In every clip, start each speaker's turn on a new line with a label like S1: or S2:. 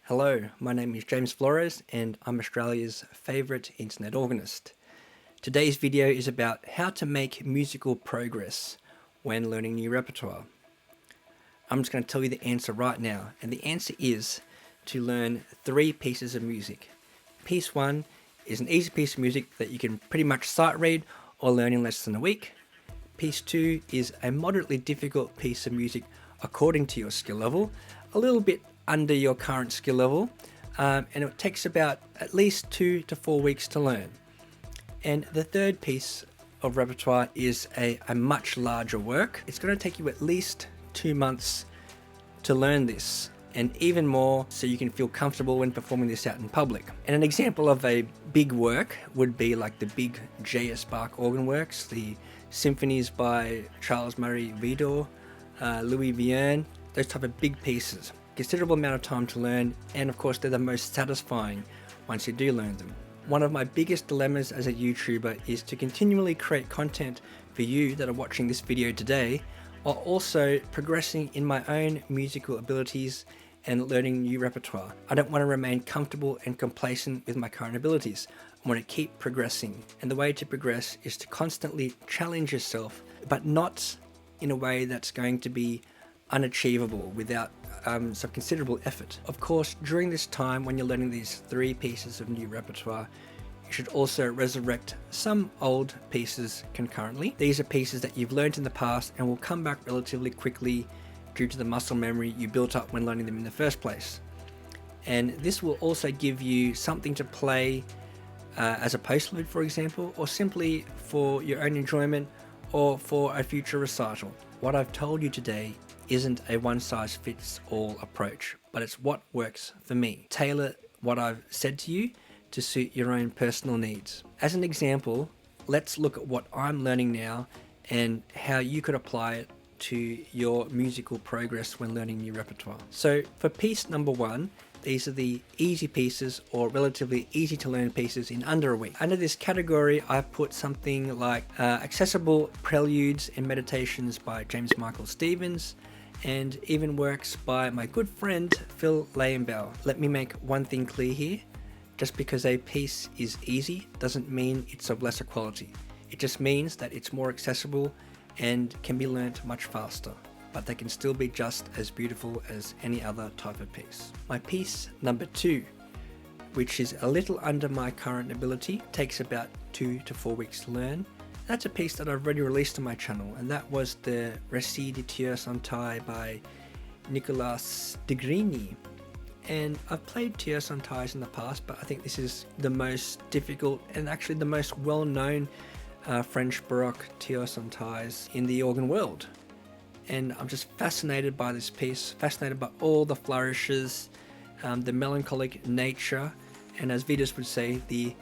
S1: Hello, my name is James Flores and I'm Australia's favourite internet organist. Today's video is about how to make musical progress when learning new repertoire. I'm just going to tell you the answer right now, and the answer is to learn 3 pieces of music. Piece 1 is an easy piece of music that you can pretty much sight read or learn in less than a week. Piece 2 is a moderately difficult piece of music according to your skill level, a little bit under your current skill level, and it takes about at least 2 to 4 weeks to learn. And the third piece of repertoire is a much larger work. It's going to take you at least 2 months to learn this, and even more so you can feel comfortable when performing this out in public. And an example of a big work would be like the big J.S. Bach organ works, the symphonies by Charles Marie Widor, Louis Vierne, those type of big pieces. Considerable amount of time to learn, and of course they're the most satisfying once you do learn them. One of my biggest dilemmas as a YouTuber is to continually create content for you that are watching this video today, while also progressing in my own musical abilities and learning new repertoire. I don't want to remain comfortable and complacent with my current abilities. I want to keep progressing, and the way to progress is to constantly challenge yourself, but not in a way that's going to be unachievable without some considerable effort. Of course, during this time when you're learning these 3 pieces of new repertoire, you should also resurrect some old pieces concurrently. These are pieces that you've learned in the past and will come back relatively quickly due to the muscle memory you built up when learning them in the first place. And this will also give you something to play as a postlude, for example, or simply for your own enjoyment or for a future recital. What I've told you today isn't a one-size-fits-all approach, but it's what works for me. Tailor what I've said to you to suit your own personal needs. As an example, let's look at what I'm learning now and how you could apply it to your musical progress when learning new repertoire. So for piece number 1, these are the easy pieces or relatively easy to learn pieces in under a week. Under this category, I've put something like accessible preludes and meditations by James Michael Stevens, and even works by my good friend Phil Leyenbauer. Let me make one thing clear here. Just because a piece is easy doesn't mean it's of lesser quality. It just means that it's more accessible and can be learnt much faster, but they can still be just as beautiful as any other type of piece. My piece number 2, which is a little under my current ability, takes about 2 to 4 weeks to learn. That's a piece that I've already released on my channel, and that was the Récit de Tierce en Taille by Nicolas Degrini. And I've played Tierce en Tailles in the past, but I think this is the most difficult and actually the most well-known French Baroque Tierce en Tailles in the organ world. And I'm just fascinated by this piece, fascinated by all the flourishes, the melancholic nature, and as Vidas would say, the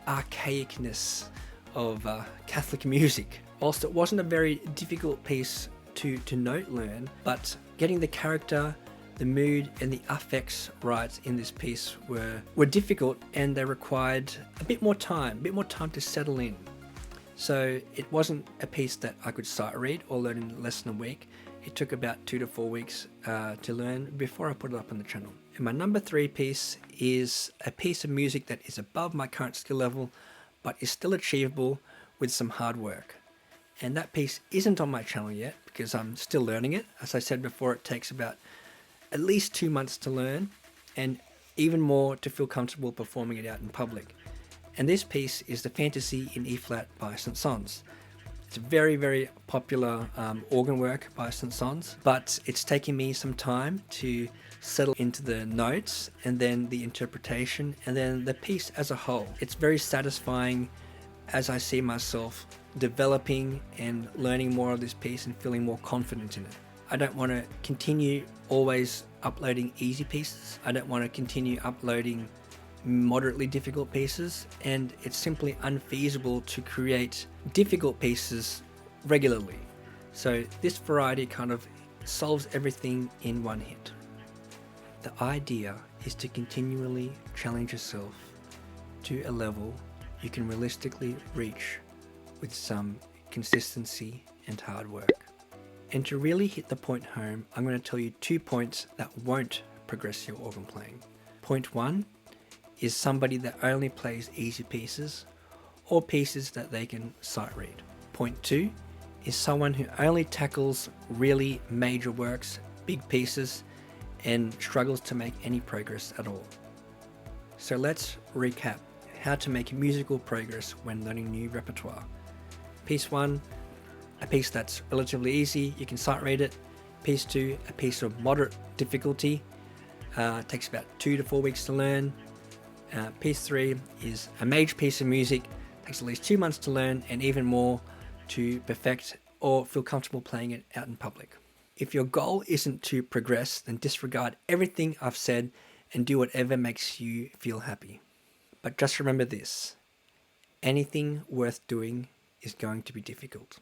S1: archaicness of Catholic music. Whilst it wasn't a very difficult piece to note learn, but getting the character, the mood and the affects right in this piece were difficult, and they required a bit more time to settle in. So it wasn't a piece that I could sight read or learn in less than a week. It took about 2 to 4 weeks to learn before I put it up on the channel. And my number 3 piece is a piece of music that is above my current skill level, but is still achievable with some hard work. And that piece isn't on my channel yet because I'm still learning it. As I said before, it takes about at least 2 months to learn, and even more to feel comfortable performing it out in public. And this piece is the Fantasy in E-flat by Saint-Saëns. It's a very, very popular organ work by Saint-Saëns, but it's taken me some time to settle into the notes and then the interpretation and then the piece as a whole. It's very satisfying as I see myself developing and learning more of this piece and feeling more confident in it. I don't want to continue always uploading easy pieces. I don't want to continue uploading moderately difficult pieces, and it's simply unfeasible to create difficult pieces regularly. So this variety kind of solves everything in one hit. The idea is to continually challenge yourself to a level you can realistically reach with some consistency and hard work. And to really hit the point home, I'm going to tell you 2 points that won't progress your organ playing. Point 1 is somebody that only plays easy pieces or pieces that they can sight read. Point 2 is someone who only tackles really major works, big pieces, and struggles to make any progress at all. So let's recap how to make musical progress when learning new repertoire. Piece 1, a piece that's relatively easy, you can sight read it. Piece 2, a piece of moderate difficulty, takes about 2 to 4 weeks to learn. Piece 3 is a major piece of music, takes at least 2 months to learn and even more to perfect or feel comfortable playing it out in public. If your goal isn't to progress, then disregard everything I've said and do whatever makes you feel happy. But just remember this, anything worth doing is going to be difficult.